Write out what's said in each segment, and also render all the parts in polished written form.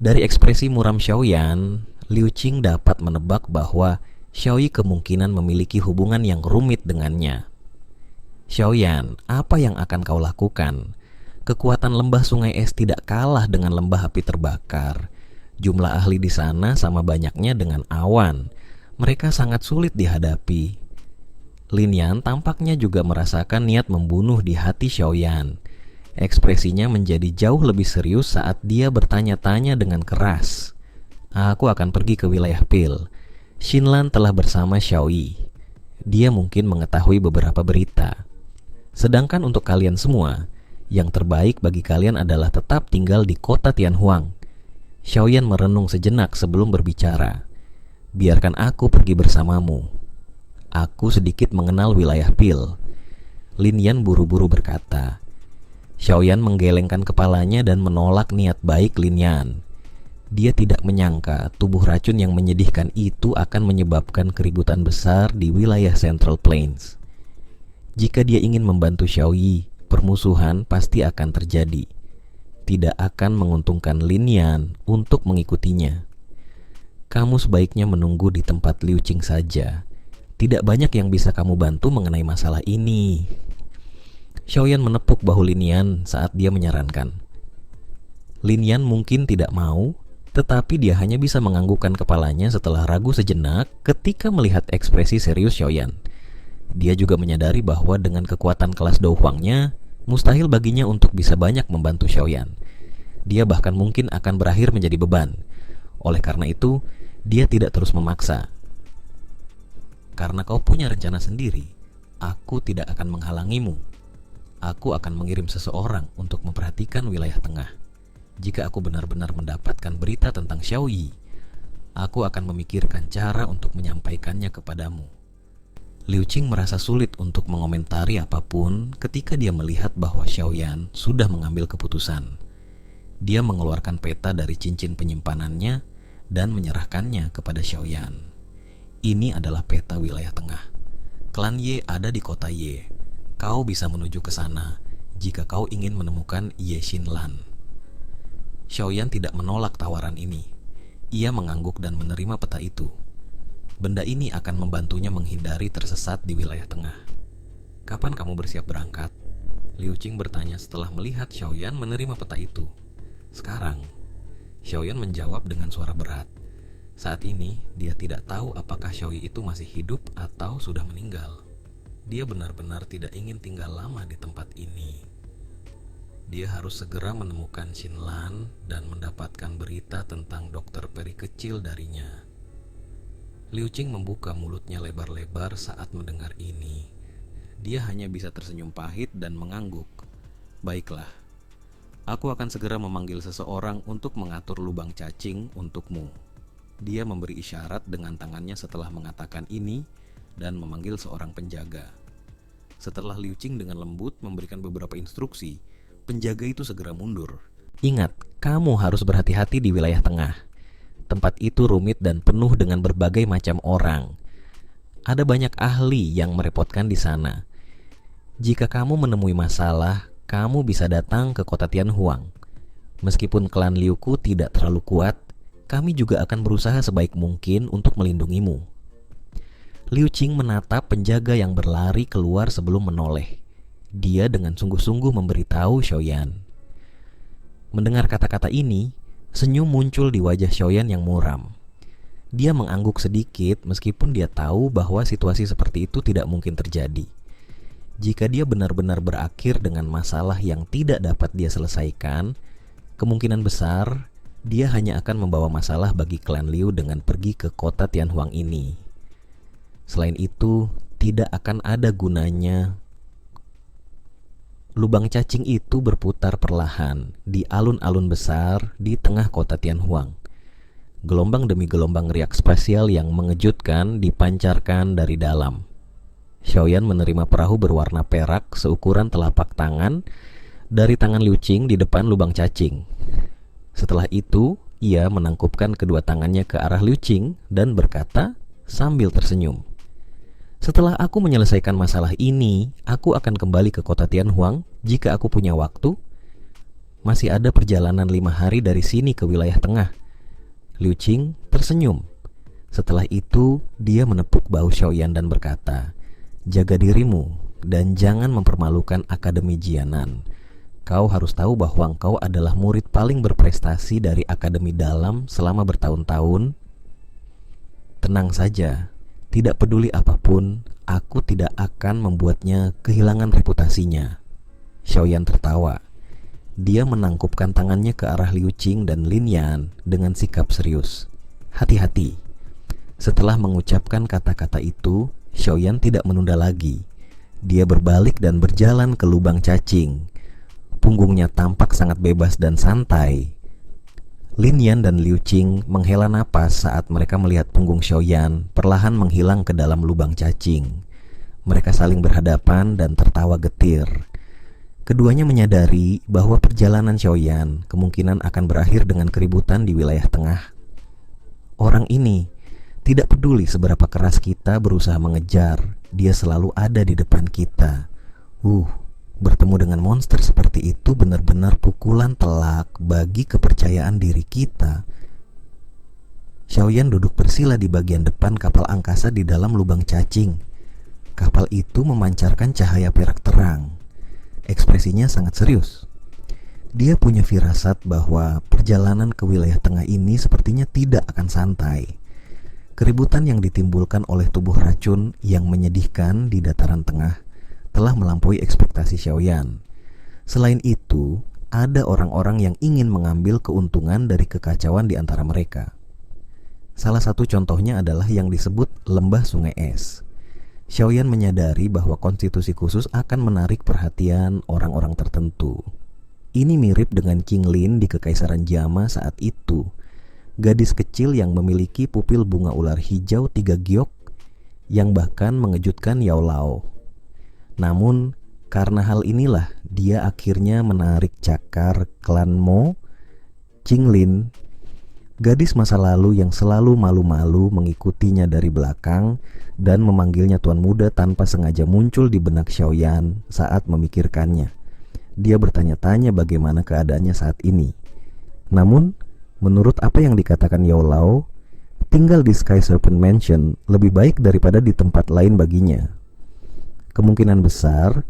Dari ekspresi muram Xiaoyan, Liu Qing dapat menebak bahwa Xiaoyi kemungkinan memiliki hubungan yang rumit dengannya. Xiaoyan, apa yang akan kau lakukan? Kekuatan lembah sungai es tidak kalah dengan lembah api terbakar. Jumlah ahli di sana sama banyaknya dengan awan. Mereka sangat sulit dihadapi. Lin Yan tampaknya juga merasakan niat membunuh di hati Xiaoyan. Ekspresinya menjadi jauh lebih serius saat dia bertanya-tanya dengan keras. Aku akan pergi ke wilayah Pil. Xinlan telah bersama Xiaoyi. Dia mungkin mengetahui beberapa berita. Sedangkan untuk kalian semua, yang terbaik bagi kalian adalah tetap tinggal di kota Tianhuang. Xiaoyan merenung sejenak sebelum berbicara. Biarkan aku pergi bersamamu. Aku sedikit mengenal wilayah Pil. Lin Yan buru-buru berkata. Xiaoyan menggelengkan kepalanya dan menolak niat baik Lin Yan. Dia tidak menyangka tubuh racun yang menyedihkan itu akan menyebabkan keributan besar di wilayah Central Plains. Jika dia ingin membantu Xiaoyi, permusuhan pasti akan terjadi. Tidak akan menguntungkan Lin Yan untuk mengikutinya. Kamu sebaiknya menunggu di tempat Liu Qing saja. Tidak banyak yang bisa kamu bantu mengenai masalah ini. Xiaoyan menepuk bahu Lin Yan saat dia menyarankan. Lin Yan mungkin tidak mau, tetapi dia hanya bisa menganggukkan kepalanya setelah ragu sejenak ketika melihat ekspresi serius Xiaoyan. Dia juga menyadari bahwa dengan kekuatan kelas Dou Huangnya, mustahil baginya untuk bisa banyak membantu Xiaoyan. Dia bahkan mungkin akan berakhir menjadi beban. Oleh karena itu, dia tidak terus memaksa. Karena kau punya rencana sendiri, aku tidak akan menghalangimu. Aku akan mengirim seseorang untuk memperhatikan wilayah tengah. Jika aku benar-benar mendapatkan berita tentang Xiaoyi, aku akan memikirkan cara untuk menyampaikannya kepadamu. Liu Qing merasa sulit untuk mengomentari apapun ketika dia melihat bahwa Xiaoyan sudah mengambil keputusan. Dia mengeluarkan peta dari cincin penyimpanannya dan menyerahkannya kepada Xiaoyan. Ini adalah peta wilayah tengah. Klan Ye ada di kota Ye. Kau bisa menuju ke sana jika kau ingin menemukan Ye Xinlan. Xiaoyan tidak menolak tawaran ini. Ia mengangguk dan menerima peta itu. Benda ini akan membantunya menghindari tersesat di wilayah tengah. Kapan kamu bersiap berangkat? Liu Qing bertanya setelah melihat Xiaoyan menerima peta itu. Sekarang, Xiaoyan menjawab dengan suara berat. Saat ini, dia tidak tahu apakah Xiaoyi itu masih hidup atau sudah meninggal. Dia benar-benar tidak ingin tinggal lama di tempat ini. Dia harus segera menemukan Xinlan dan mendapatkan berita tentang dokter peri kecil darinya. Liu Qing membuka mulutnya lebar-lebar saat mendengar ini. Dia hanya bisa tersenyum pahit dan mengangguk. Baiklah, aku akan segera memanggil seseorang untuk mengatur lubang cacing untukmu. Dia memberi isyarat dengan tangannya setelah mengatakan ini dan memanggil seorang penjaga. Setelah Liu Qing dengan lembut memberikan beberapa instruksi, penjaga itu segera mundur. Ingat, kamu harus berhati-hati di wilayah tengah. Tempat itu rumit dan penuh dengan berbagai macam orang. Ada banyak ahli yang merepotkan di sana. Jika kamu menemui masalah, kamu bisa datang ke kota Tianhuang. Meskipun klan Liuku tidak terlalu kuat, kami juga akan berusaha sebaik mungkin untuk melindungimu. Liu Qing menatap penjaga yang berlari keluar sebelum menoleh. Dia dengan sungguh-sungguh memberitahu Xiaoyan. Mendengar kata-kata ini, senyum muncul di wajah Xiaoyan yang muram. Dia mengangguk sedikit meskipun dia tahu bahwa situasi seperti itu tidak mungkin terjadi. Jika dia benar-benar berakhir dengan masalah yang tidak dapat dia selesaikan, kemungkinan besar dia hanya akan membawa masalah bagi klan Liu dengan pergi ke kota Tianhuang ini. Selain itu, tidak akan ada gunanya. Lubang cacing itu berputar perlahan di alun-alun besar di tengah kota Tianhuang. Gelombang demi gelombang riak spasial yang mengejutkan dipancarkan dari dalam. Xiaoyan menerima perahu berwarna perak seukuran telapak tangan dari tangan Liu Qing di depan lubang cacing. Setelah itu, ia menangkupkan kedua tangannya ke arah Liu Qing dan berkata sambil tersenyum. Setelah aku menyelesaikan masalah ini, aku akan kembali ke kota Tianhuang jika aku punya waktu. Masih ada perjalanan 5 hari dari sini ke wilayah tengah. Liu Qing tersenyum. Setelah itu, dia menepuk bahu Xiaoyan dan berkata, "Jaga dirimu dan jangan mempermalukan Akademi Jianan. Kau harus tahu bahwa engkau adalah murid paling berprestasi dari Akademi Dalam selama bertahun-tahun. Tenang saja, tidak peduli apapun, aku tidak akan membuatnya kehilangan reputasinya." Xiaoyan tertawa. Dia menangkupkan tangannya ke arah Liu Qing dan Lin Yan dengan sikap serius. "Hati-hati." Setelah mengucapkan kata-kata itu, Xiaoyan tidak menunda lagi. Dia berbalik dan berjalan ke lubang cacing. Punggungnya tampak sangat bebas dan santai. Lin Yan dan Liu Qing menghela napas saat mereka melihat punggung Xiaoyan perlahan menghilang ke dalam lubang cacing. Mereka saling berhadapan dan tertawa getir. Keduanya menyadari bahwa perjalanan Xiaoyan kemungkinan akan berakhir dengan keributan di wilayah tengah. Orang ini tidak peduli seberapa keras kita berusaha mengejar, dia selalu ada di depan kita. Bertemu dengan monster seperti itu benar-benar pukulan telak bagi kepercayaan diri kita. Xiaoyan duduk bersila di bagian depan kapal angkasa di dalam lubang cacing. Kapal itu memancarkan cahaya perak terang. Ekspresinya sangat serius. Dia punya firasat bahwa perjalanan ke wilayah tengah ini sepertinya tidak akan santai. Keributan yang ditimbulkan oleh tubuh racun yang menyedihkan di dataran tengah telah melampaui ekspektasi Xiaoyan. Selain itu, ada orang-orang yang ingin mengambil keuntungan dari kekacauan di antara mereka. Salah satu contohnya adalah yang disebut lembah sungai es. Xiaoyan menyadari bahwa konstitusi khusus akan menarik perhatian orang-orang tertentu. Ini mirip dengan Qing Lin di Kekaisaran Jama saat itu. Gadis kecil yang memiliki pupil bunga ular hijau 3 giok yang bahkan mengejutkan Yao Lao. Namun, karena hal inilah dia akhirnya menarik cakar klan Mo. Qing Lin, gadis masa lalu yang selalu malu-malu mengikutinya dari belakang dan memanggilnya tuan muda tanpa sengaja muncul di benak Xiaoyan saat memikirkannya. Dia bertanya-tanya bagaimana keadaannya saat ini. Namun, menurut apa yang dikatakan Yao Lao, tinggal di Sky Serpent Mansion lebih baik daripada di tempat lain baginya. Kemungkinan besar,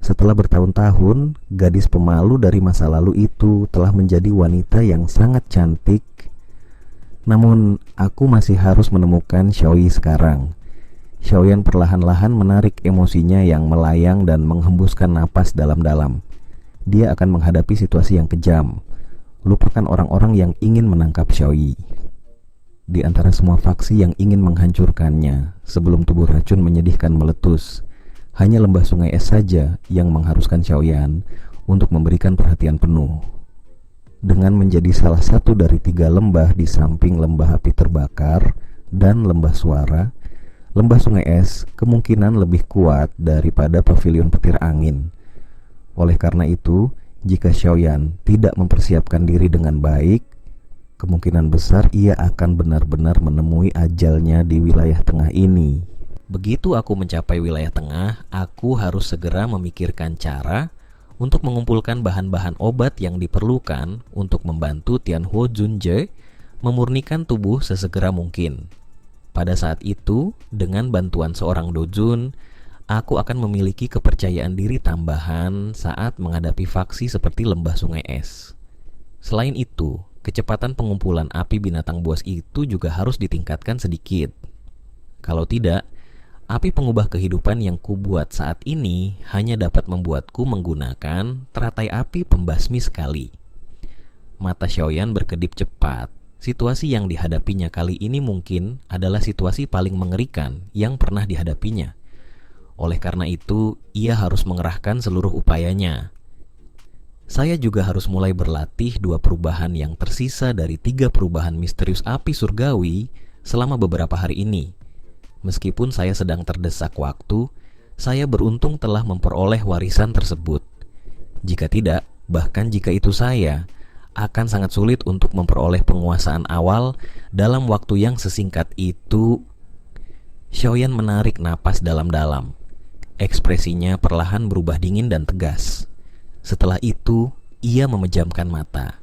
setelah bertahun-tahun, gadis pemalu dari masa lalu itu telah menjadi wanita yang sangat cantik. Namun, aku masih harus menemukan Xiaoyi sekarang. Xiaoyan perlahan-lahan menarik emosinya yang melayang dan menghembuskan napas dalam-dalam. Dia akan menghadapi situasi yang kejam. Lupakan orang-orang yang ingin menangkap Xiaoyi. Di antara semua faksi yang ingin menghancurkannya sebelum tubuh racun menyedihkan meletus, hanya lembah sungai es saja yang mengharuskan Xiaoyan untuk memberikan perhatian penuh. Dengan menjadi salah satu dari 3 lembah di samping lembah api terbakar dan lembah suara, lembah sungai es kemungkinan lebih kuat daripada pavilion petir angin. Oleh karena itu, jika Xiaoyan tidak mempersiapkan diri dengan baik, kemungkinan besar ia akan benar-benar menemui ajalnya di wilayah tengah ini. Begitu aku mencapai wilayah tengah, aku harus segera memikirkan cara untuk mengumpulkan bahan-bahan obat yang diperlukan untuk membantu Tianhuo Junje memurnikan tubuh sesegera mungkin. Pada saat itu, dengan bantuan seorang dojun, aku akan memiliki kepercayaan diri tambahan saat menghadapi faksi seperti lembah sungai es. Selain itu, kecepatan pengumpulan api binatang buas itu juga harus ditingkatkan sedikit. Kalau tidak, api pengubah kehidupan yang kubuat saat ini hanya dapat membuatku menggunakan teratai api pembasmi sekali. Mata Xiaoyan berkedip cepat. Situasi yang dihadapinya kali ini mungkin adalah situasi paling mengerikan yang pernah dihadapinya. Oleh karena itu, ia harus mengerahkan seluruh upayanya. Saya juga harus mulai berlatih 2 perubahan yang tersisa dari 3 perubahan misterius api surgawi selama beberapa hari ini. Meskipun saya sedang terdesak waktu, saya beruntung telah memperoleh warisan tersebut. Jika tidak, bahkan jika itu saya, akan sangat sulit untuk memperoleh penguasaan awal dalam waktu yang sesingkat itu. Xiaoyan menarik napas dalam-dalam. Ekspresinya perlahan berubah dingin dan tegas. Setelah itu, ia memejamkan mata.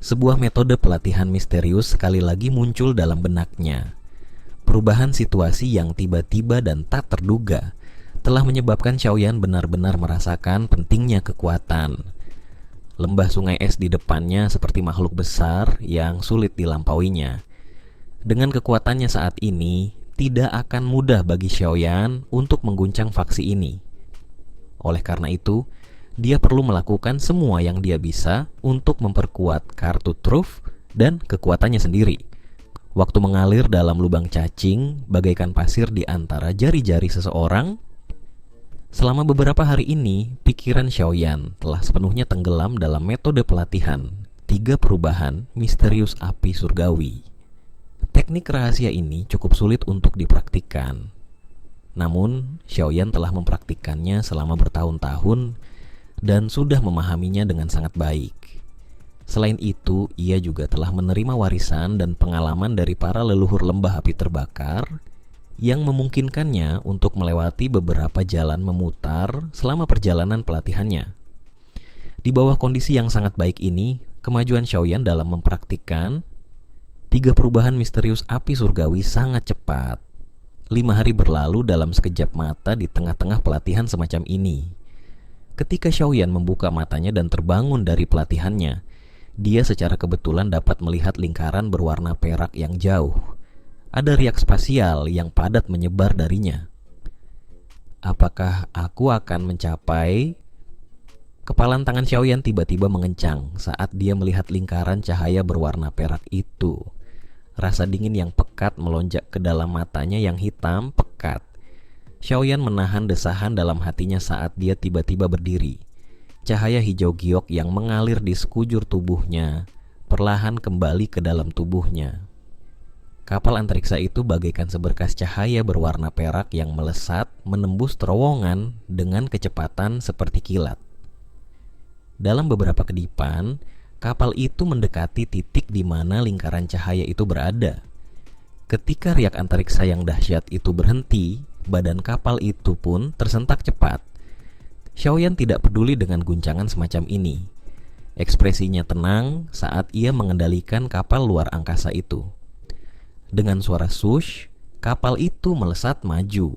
Sebuah metode pelatihan misterius sekali lagi muncul dalam benaknya. Perubahan situasi yang tiba-tiba dan tak terduga telah menyebabkan Xiaoyan benar-benar merasakan pentingnya kekuatan. Lembah sungai es di depannya seperti makhluk besar yang sulit dilampauinya. Dengan kekuatannya saat ini, tidak akan mudah bagi Xiaoyan untuk mengguncang faksi ini. Oleh karena itu, dia perlu melakukan semua yang dia bisa untuk memperkuat kartu truf dan kekuatannya sendiri. Waktu mengalir dalam lubang cacing bagaikan pasir di antara jari-jari seseorang. Selama beberapa hari ini, pikiran Xiaoyan telah sepenuhnya tenggelam dalam metode pelatihan 3 perubahan misterius api surgawi. Teknik rahasia ini cukup sulit untuk dipraktikkan. Namun, Xiaoyan telah mempraktikkannya selama bertahun-tahun dan sudah memahaminya dengan sangat baik. Selain itu, ia juga telah menerima warisan dan pengalaman dari para leluhur lembah api terbakar yang memungkinkannya untuk melewati beberapa jalan memutar selama perjalanan pelatihannya. Di bawah kondisi yang sangat baik ini, kemajuan Xiaoyan dalam mempraktikkan 3 perubahan misterius api surgawi sangat cepat. 5 hari berlalu dalam sekejap mata di tengah-tengah pelatihan semacam ini. Ketika Xiaoyan membuka matanya dan terbangun dari pelatihannya, dia secara kebetulan dapat melihat lingkaran berwarna perak yang jauh. Ada riak spasial yang padat menyebar darinya. Apakah aku akan mencapai? Kepalan tangan Xiaoyan tiba-tiba mengencang saat dia melihat lingkaran cahaya berwarna perak itu. Rasa dingin yang pekat melonjak ke dalam matanya yang hitam pekat. Xiaoyan menahan desahan dalam hatinya saat dia tiba-tiba berdiri. Cahaya hijau giok yang mengalir di sekujur tubuhnya perlahan kembali ke dalam tubuhnya. Kapal antariksa itu bagaikan seberkas cahaya berwarna perak yang melesat menembus terowongan dengan kecepatan seperti kilat. Dalam beberapa kedipan, kapal itu mendekati titik di mana lingkaran cahaya itu berada. Ketika riak antariksa yang dahsyat itu berhenti, badan kapal itu pun tersentak cepat. Xiaoyan tidak peduli dengan guncangan semacam ini. Ekspresinya tenang saat ia mengendalikan kapal luar angkasa itu. Dengan suara sush, kapal itu melesat maju.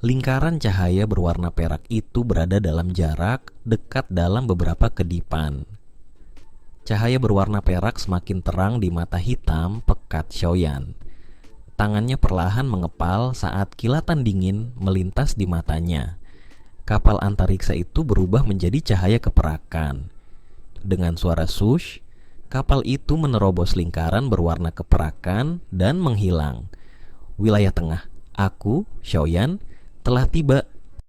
Lingkaran cahaya berwarna perak itu berada dalam jarak dekat dalam beberapa kedipan. Cahaya berwarna perak semakin terang di mata hitam pekat Xiaoyan. Tangannya perlahan mengepal saat kilatan dingin melintas di matanya. Kapal antariksa itu berubah menjadi cahaya keperakan. Dengan suara sush, kapal itu menerobos lingkaran berwarna keperakan dan menghilang. Wilayah tengah, aku, Xiaoyan, telah tiba